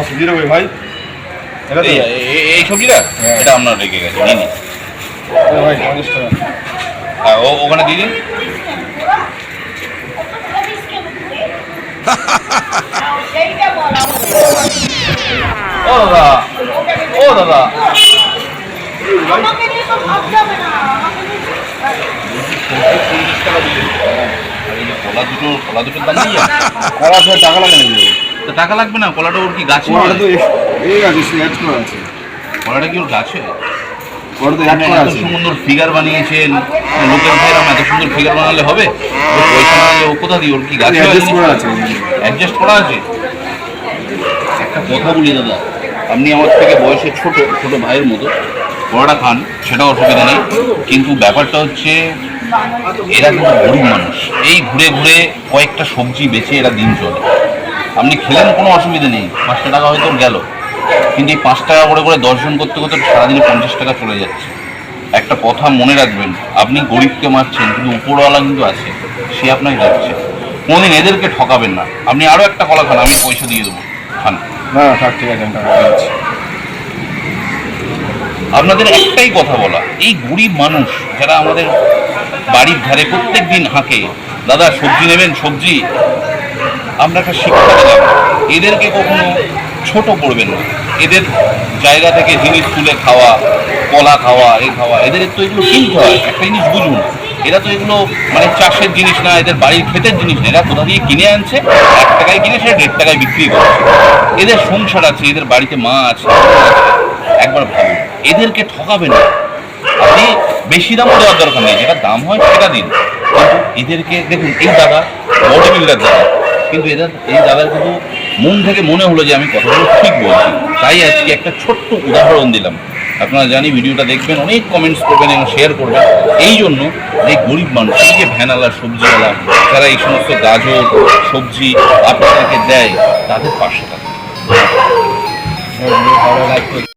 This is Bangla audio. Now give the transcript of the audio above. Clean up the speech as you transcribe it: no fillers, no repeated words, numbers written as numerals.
সবজি দেবো ভাই, এই সবজিটা এটা আপনার রেখে গেছে, নিন ভাই 50 টাকা। ওখানে দিয়ে দিন। ও দাদা, ও দাদা, কলা দুটোর দাম নেই, কলা তো টাকা লাগে না। তো টাকা লাগবে না, কলাটা ওর কি গাছে? কলাটা তো এই আছে, অ্যাড করা আছে। কলাটা কি ওর গাছে? কলা তো অ্যাড করা এত আছে। সুন্দর ফিগার বানিয়েছেন, লোকের ভাইরাম এত সুন্দর ফিগার বানালে হবে? পয়সা বানালে ও কোথা দিয়ে, ওর কি গাছে অ্যাডজাস্ট করা আছে। অ্যাডজাস্ট করা আছে? একটা কথা বলি দাদা, আপনি আমার থেকে বয়সে ছোট ছোট ভাইয়ের মতো, কলাটা খান, সেটা অসুবিধা নেই, কিন্তু ব্যাপারটা হচ্ছে এরা কিন্তু গরিব মানুষ, এই ঘুরে ঘুরে কয়েকটা সবজি বেচে এরা দিন চলে। আপনি খেলেন কোনো অসুবিধা নেই, 5 টাকা হয়তো গেল, কিন্তু এই 5 টাকা করে করে দর্শন করতে করতে সারাদিনে 50 টাকা চলে যাচ্ছে। একটা কথা মনে রাখবেন, আপনি গরিবকে মারছেন কিন্তু উপরওয়ালা কিন্তু আছে, সে আপনাকে যাচ্ছে। কোনোদিন এদেরকে ঠকাবেন না। আপনি আরও একটা কলা খান, আমি পয়সা দিয়ে দেবো, খান। না থাক, ঠিক আছে, আমি টাকা দিচ্ছি। আপনাদের একটাই কথা বলা, এই গরিব মানুষ যারা আমাদের বাড়ির ধারে প্রত্যেক দিন হাঁকে, দাদা সবজি নেবেন, সবজি, আমরা একটা শিক্ষা দিলাম, এদেরকে কখনো ছোট করবেন না। এদের জায়গা থেকে জিনিস তুলে খাওয়া, কলা খাওয়া, খাওয়া, এদের তো এগুলো কিনতে হয়। একটা জিনিস বুঝুন, এরা তো এগুলো মানে চাষের জিনিস না, এদের বাড়ির ক্ষেতের জিনিস না, এরা কোথা দিয়ে কিনে আনছে, 1 টাকায় কিনে সে 1.5 টাকায় বিক্রি করছে। এদের সংসার আছে, এদের বাড়িতে মা আছে। একবার ভাবুন, এদেরকে ঠকাবেন না। আপনি বেশি দামও দেওয়ার দরকার নেই, যেটা দাম হয় সেটা দিন, কিন্তু এদেরকে দেখুন, এই দাদা বডি বিল্ডার দাদা, কিন্তু এই দাদার কিন্তু মন থেকে মনে হলো যে আমি কথাগুলো ঠিক বলছি, তাই আজকে একটা ছোট্ট উদাহরণ দিলাম। আপনারা জানি ভিডিওটা দেখবেন, অনেক কমেন্টস করবেন এবং শেয়ার করবেন, এই জন্য যে গরিব মানুষ, এই যে ভ্যানওয়ালা, সবজিওয়ালা, যারা এই সমস্ত গাজর সবজি আপনাদেরকে দেয়, তাদের পাশে থাকুন।